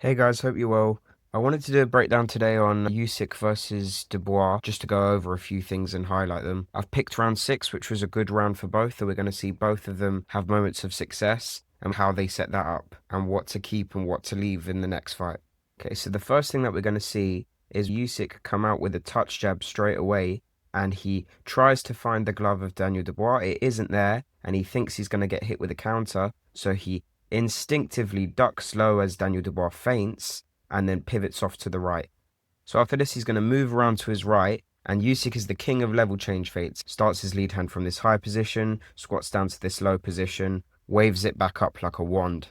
Hey guys, hope you're well. I wanted to do a breakdown today on Usyk versus Dubois, just to go over a few things and highlight them. I've picked round six, which was a good round for both, and we're going to see both of them have moments of success and how they set that up, and what to keep and what to leave in the next fight. Okay, so the first thing that we're going to see is Usyk come out with a touch jab straight away, and he tries to find the glove of Daniel Dubois. It isn't there, and he thinks he's going to get hit with a counter, so he instinctively ducks low as Daniel Dubois feints and then pivots off to the right. So after this, he's going to move around to his right, and Usyk is the king of level change feints. Starts his lead hand from this high position, squats down to this low position, waves it back up like a wand.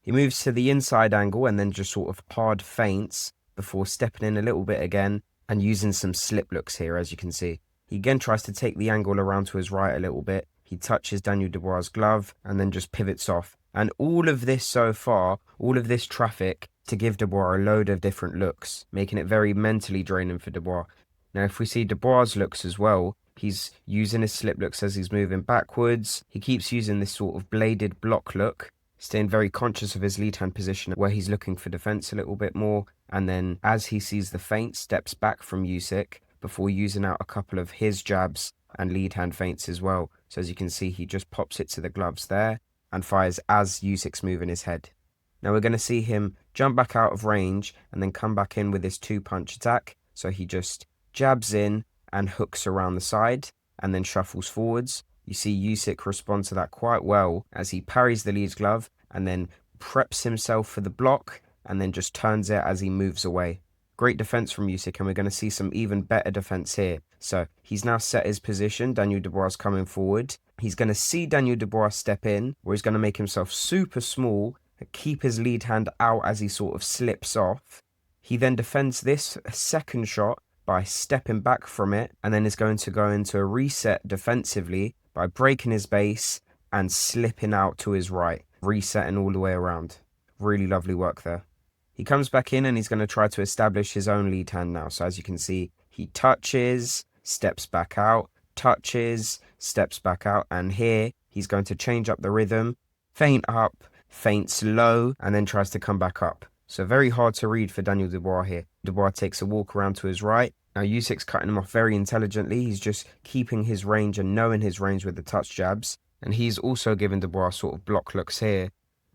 He moves to the inside angle and then just sort of hard feints before stepping in a little bit again and using some slip looks here, as you can see. He again tries to take the angle around to his right a little bit. He touches Daniel Dubois' glove and then just pivots off. And all of this so far, all of this traffic to give Dubois a load of different looks, making it very mentally draining for Dubois. Now, if we see Dubois' looks as well, he's using his slip looks as he's moving backwards. He keeps using this sort of bladed block look, staying very conscious of his lead hand position where he's looking for defense a little bit more. And then as he sees the feint, steps back from Usyk before using out a couple of his jabs and lead hand feints as well. So as you can see, he just pops it to the gloves there and fires as Usyk's moving his head. Now we're going to see him jump back out of range and then come back in with his two-punch attack. So he just jabs in and hooks around the side and then shuffles forwards. You see Usyk respond to that quite well as he parries the lead glove and then preps himself for the block and then just turns it as he moves away. Great defense from Usyk, and we're going to see some even better defense here. So he's now set his position. Daniel Dubois coming forward. He's going to see Daniel Dubois step in, where he's going to make himself super small, keep his lead hand out as he sort of slips off. He then defends this second shot by stepping back from it, and then is going to go into a reset defensively by breaking his base and slipping out to his right, resetting all the way around. Really lovely work there. He comes back in and he's going to try to establish his own lead hand now. So as you can see, he touches, steps back out, touches, steps back out. And here he's going to change up the rhythm, feint up, feints low, and then tries to come back up. So very hard to read for Daniel Dubois here. Dubois takes a walk around to his right. Now Usyk's cutting him off very intelligently. He's just keeping his range and knowing his range with the touch jabs. And he's also giving Dubois sort of block looks here,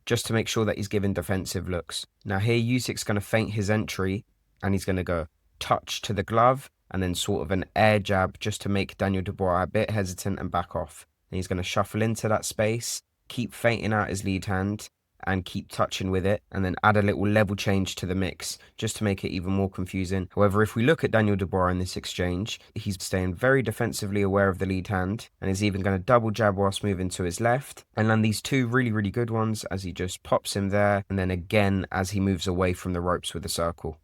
just to make sure that he's giving defensive looks. Now here Usyk's going to feint his entry and he's going to go touch to the glove and then sort of an air jab just to make Daniel Dubois a bit hesitant and back off. And he's going to shuffle into that space, keep feinting out his lead hand and keep touching with it, and then add a little level change to the mix just to make it even more confusing. However, if we look at Daniel Dubois in this exchange, he's staying very defensively aware of the lead hand and is even going to double jab whilst moving to his left and land these two really good ones as he just pops him there and then again as he moves away from the ropes with a circle.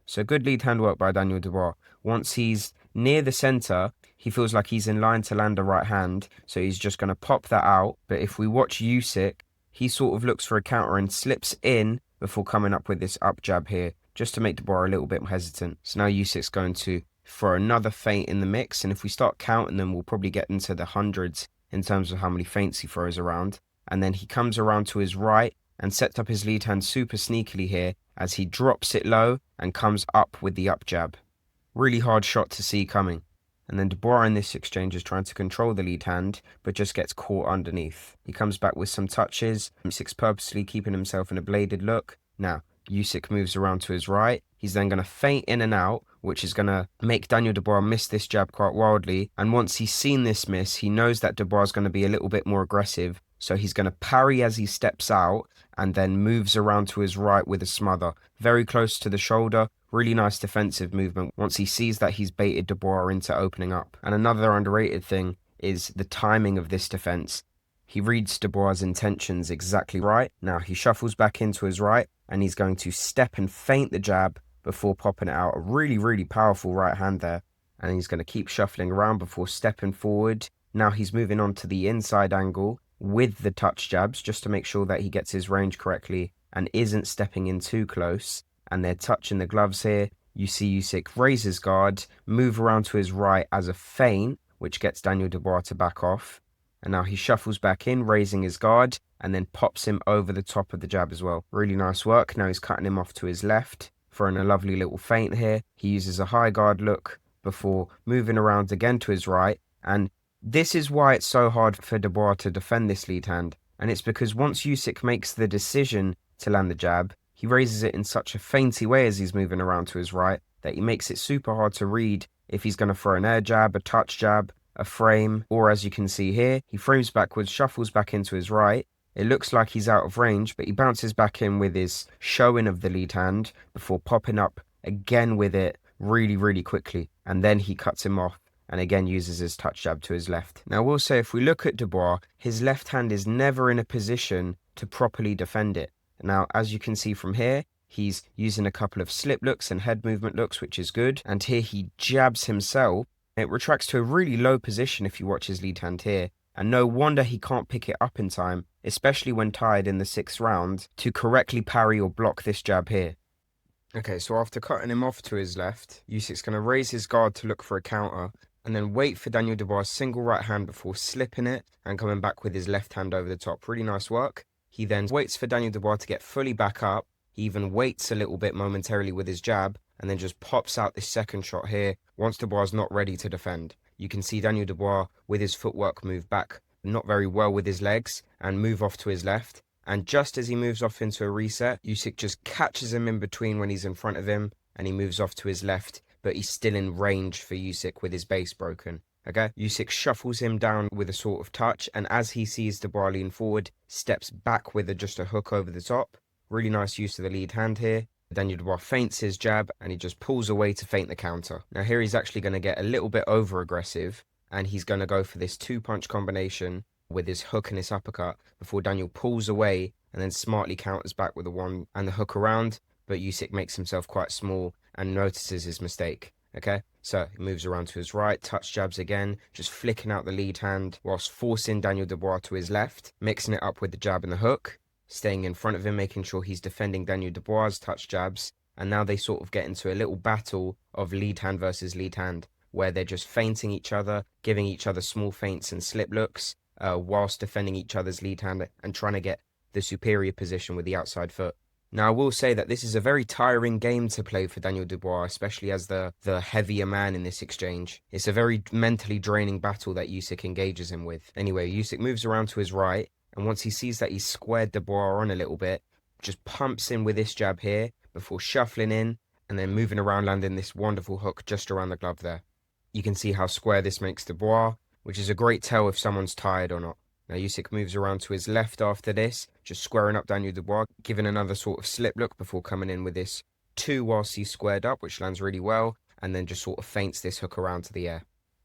So good lead hand work by Daniel Dubois. Once he's near the center, he feels like he's in line to land a right hand, so he's just going to pop that out. But if we watch Usyk, he sort of looks for a counter and slips in before coming up with this up jab here, just to make Dubois a little bit hesitant. So now Usyk's going to throw another feint in the mix, and if we start counting them, we'll probably get into the hundreds in terms of how many feints he throws around. And then he comes around to his right and sets up his lead hand super sneakily here as he drops it low and comes up with the up jab. Really hard shot to see coming. And then Dubois in this exchange is trying to control the lead hand, but just gets caught underneath. He comes back with some touches. Usyk's purposely keeping himself in a bladed look. Now, Usyk moves around to his right. He's then going to feint in and out, which is going to make Daniel Dubois miss this jab quite wildly. And once he's seen this miss, he knows that Dubois is going to be a little bit more aggressive. So he's going to parry as he steps out and then moves around to his right with a smother. Very close to the shoulder. Really nice defensive movement once he sees that he's baited Dubois into opening up. And another underrated thing is the timing of this defense. He reads Dubois' intentions exactly right. Now he shuffles back into his right and he's going to step and feint the jab before popping it out. A really powerful right hand there. And he's going to keep shuffling around before stepping forward. Now he's moving on to the inside angle with the touch jabs just to make sure that he gets his range correctly and isn't stepping in too close. And they're touching the gloves here. You see Usyk raise his guard, move around to his right as a feint, which gets Daniel Dubois to back off. And now he shuffles back in, raising his guard, and then pops him over the top of the jab as well. Really nice work. Now he's cutting him off to his left, throwing a lovely little feint here. He uses a high guard look before moving around again to his right. And this is why it's so hard for Dubois to defend this lead hand. And it's because once Usyk makes the decision to land the jab, he raises it in such a feinty way as he's moving around to his right that he makes it super hard to read if he's going to throw an air jab, a touch jab, a frame, or as you can see here, he frames backwards, shuffles back into his right. It looks like he's out of range, but he bounces back in with his showing of the lead hand before popping up again with it really, really quickly. And then he cuts him off and again uses his touch jab to his left. Now, we'll say if we look at Dubois, his left hand is never in a position to properly defend it. Now, as you can see from here, he's using a couple of slip looks and head movement looks, which is good. And here he jabs himself. It retracts to a really low position if you watch his lead hand here. And no wonder he can't pick it up in time, especially when tied in the 6th round, to correctly parry or block this jab here. Okay, so after cutting him off to his left, Usyk's going to raise his guard to look for a counter, and then wait for Daniel Dubois' single right hand before slipping it and coming back with his left hand over the top. Really nice work. He then waits for Daniel Dubois to get fully back up. He even waits a little bit momentarily with his jab, and then just pops out this second shot here once Dubois is not ready to defend. You can see Daniel Dubois with his footwork move back not very well with his legs and move off to his left. And just as he moves off into a reset, Usyk just catches him in between when he's in front of him, and he moves off to his left, but he's still in range for Usyk with his base broken. Okay, Usyk shuffles him down with a sort of touch, and as he sees Dubois lean forward, steps back with just a hook over the top. Really nice use of the lead hand here. Daniel Dubois feints his jab, and he just pulls away to feint the counter. Now here he's actually going to get a little bit over-aggressive, and he's going to go for this 2-punch combination with his hook and his uppercut before Daniel pulls away and then smartly counters back with the one and the hook around, but Usyk makes himself quite small and notices his mistake. Okay, so he moves around to his right, touch jabs again, just flicking out the lead hand whilst forcing Daniel Dubois to his left, mixing it up with the jab and the hook, staying in front of him, making sure he's defending Daniel Dubois' touch jabs, and now they sort of get into a little battle of lead hand versus lead hand, where they're just feinting each other, giving each other small feints and slip looks, whilst defending each other's lead hand and trying to get the superior position with the outside foot. Now, I will say that this is a very tiring game to play for Daniel Dubois, especially as the heavier man in this exchange. It's a very mentally draining battle that Usyk engages him with. Anyway, Usyk moves around to his right, and once he sees that he's squared Dubois on a little bit, just pumps in with this jab here before shuffling in and then moving around, landing this wonderful hook just around the glove there. You can see how square this makes Dubois, which is a great tell if someone's tired or not. Now Usyk moves around to his left after this, just squaring up Daniel Dubois, giving another sort of slip look before coming in with this 2 whilst he's squared up, which lands really well, and then just sort of feints this hook around to the air.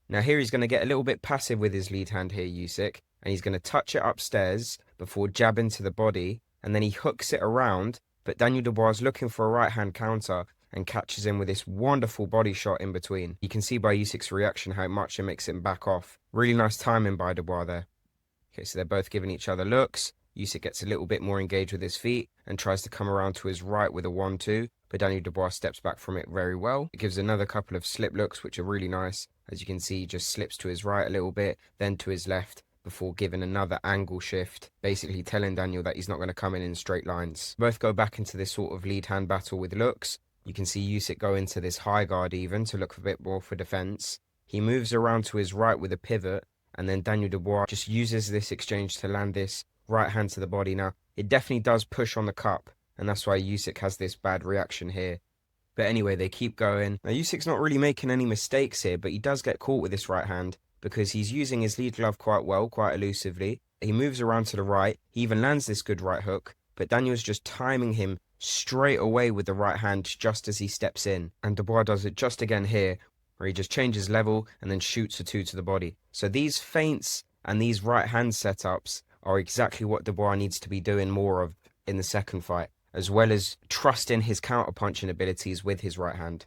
Now here he's going to get a little bit passive with his lead hand here, Usyk, and he's going to touch it upstairs before jabbing to the body, and then he hooks it around, but Daniel Dubois is looking for a right hand counter and catches him with this wonderful body shot in between. You can see by Usyk's reaction how much it makes him back off. Really nice timing by Dubois there. Okay, so they're both giving each other looks. Usyk gets a little bit more engaged with his feet and tries to come around to his right with a 1-2, but Daniel Dubois steps back from it very well. It gives another couple of slip looks, which are really nice. As you can see, he just slips to his right a little bit, then to his left, before giving another angle shift, basically telling Daniel that he's not going to come in straight lines. Both go back into this sort of lead hand battle with looks. You can see Usyk go into this high guard even to look a bit more for defense. He moves around to his right with a pivot, and then Daniel Dubois just uses this exchange to land this right hand to the body. Now, it definitely does push on the cup, and that's why Usyk has this bad reaction here. But anyway, they keep going. Now, Usyk's not really making any mistakes here, but he does get caught with this right hand because he's using his lead glove quite well, quite elusively. He moves around to the right. He even lands this good right hook, but Daniel's just timing him straight away with the right hand just as he steps in. And Dubois does it just again here, where he just changes level and then shoots a 2 to the body. So these feints and these right hand setups are exactly what Dubois needs to be doing more of in the second fight, as well as trusting his counter-punching abilities with his right hand.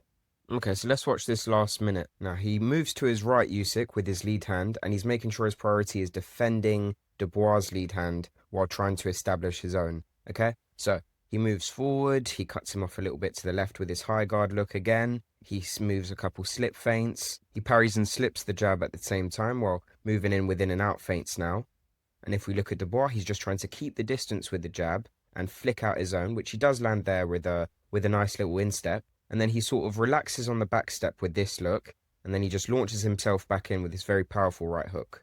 Okay, so let's watch this last minute. Now, he moves to his right, Usyk, with his lead hand, and he's making sure his priority is defending Dubois' lead hand while trying to establish his own. Okay, so he moves forward, he cuts him off a little bit to the left with his high guard look again, He moves a couple slip feints. He parries and slips the jab at the same time while moving in with in and out feints now. And if we look at Dubois, he's just trying to keep the distance with the jab and flick out his own, which he does land there with a nice little instep. And then he sort of relaxes on the back step with this look, and then he just launches himself back in with this very powerful right hook.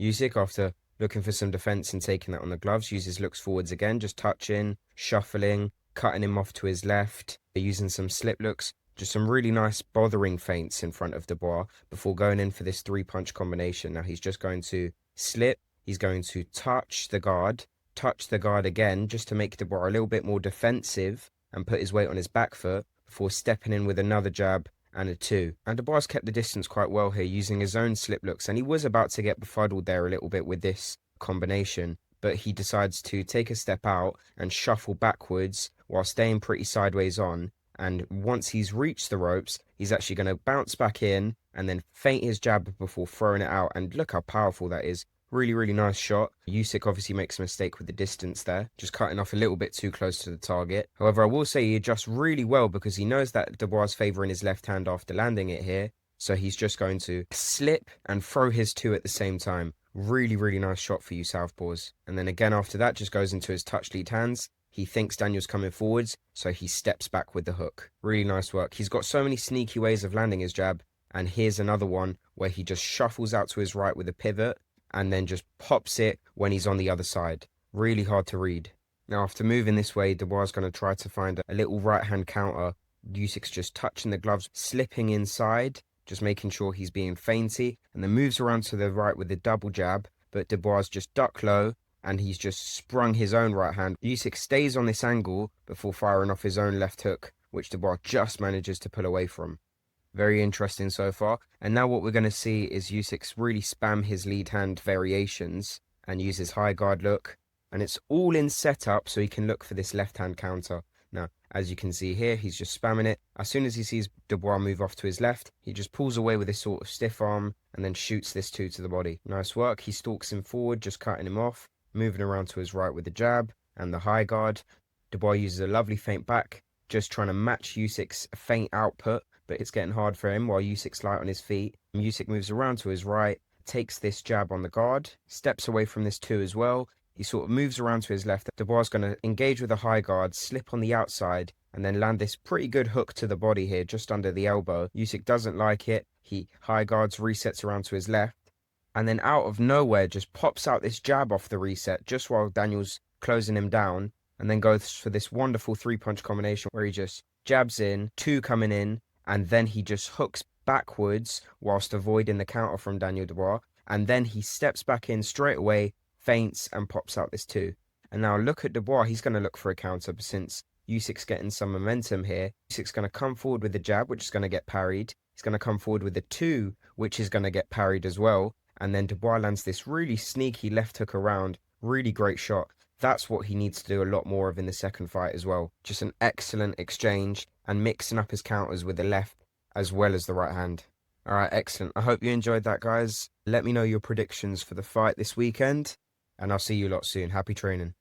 Usyk, after looking for some defense and taking that on the gloves, uses looks forwards again, just touching, shuffling, cutting him off to his left, using some slip looks, just some really nice bothering feints in front of Dubois before going in for this three-punch combination. Now he's just going to slip, he's going to touch the guard again, just to make Dubois a little bit more defensive and put his weight on his back foot before stepping in with another jab and a two. And Dubois kept the distance quite well here, using his own slip looks, and he was about to get befuddled there a little bit with this combination, but he decides to take a step out and shuffle backwards while staying pretty sideways on. And once he's reached the ropes, he's actually going to bounce back in and then feint his jab before throwing it out. And look how powerful that is. Really, really nice shot. Usyk obviously makes a mistake with the distance there, just cutting off a little bit too close to the target. However, I will say he adjusts really well because he knows that Dubois is favouring his left hand after landing it here. So he's just going to slip and throw his two at the same time. Really, really nice shot for you southpaws. And then again after that, just goes into his touch lead hands. He thinks Daniel's coming forwards, so he steps back with the hook. Really nice work. He's got so many sneaky ways of landing his jab. And here's another one where he just shuffles out to his right with a pivot and then just pops it when he's on the other side. Really hard to read. Now, after moving this way, Dubois is going to try to find a little right-hand counter. Usyk's just touching the gloves, slipping inside, just making sure he's being feinty, and then moves around to the right with the double jab, but Dubois just duck low, and he's just sprung his own right hand. Usyk stays on this angle before firing off his own left hook, which Dubois just manages to pull away from. Very interesting so far. And now what we're going to see is Usyk really spam his lead hand variations and use his high guard look. And it's all in setup so he can look for this left hand counter. Now, as you can see here, he's just spamming it. As soon as he sees Dubois move off to his left, he just pulls away with this sort of stiff arm and then shoots this two to the body. Nice work. He stalks him forward, just cutting him off, moving around to his right with the jab and the high guard. Dubois uses a lovely feint back, just trying to match Usyk's feint output, but it's getting hard for him while Usyk's light on his feet. Usyk moves around to his right, takes this jab on the guard, steps away from this two as well. He sort of moves around to his left. Dubois is going to engage with a high guard, slip on the outside, and then land this pretty good hook to the body here, just under the elbow. Usyk doesn't like it. He high guards, resets around to his left, and then out of nowhere just pops out this jab off the reset just while Daniel's closing him down, and then goes for this wonderful three-punch combination where he just jabs in, two coming in, and then he just hooks backwards whilst avoiding the counter from Daniel Dubois, and then he steps back in straight away, feints, and pops out this two. And now look at Dubois, he's going to look for a counter, but since Usyk's getting some momentum here, Usyk's going to come forward with the jab, which is going to get parried. He's going to come forward with the two, which is going to get parried as well, and then Dubois lands this really sneaky left hook around. Really great shot. That's what he needs to do a lot more of in the second fight as well. Just an excellent exchange and mixing up his counters with the left as well as the right hand. All right, excellent. I hope you enjoyed that, guys. Let me know your predictions for the fight this weekend, and I'll see you lot soon. Happy training.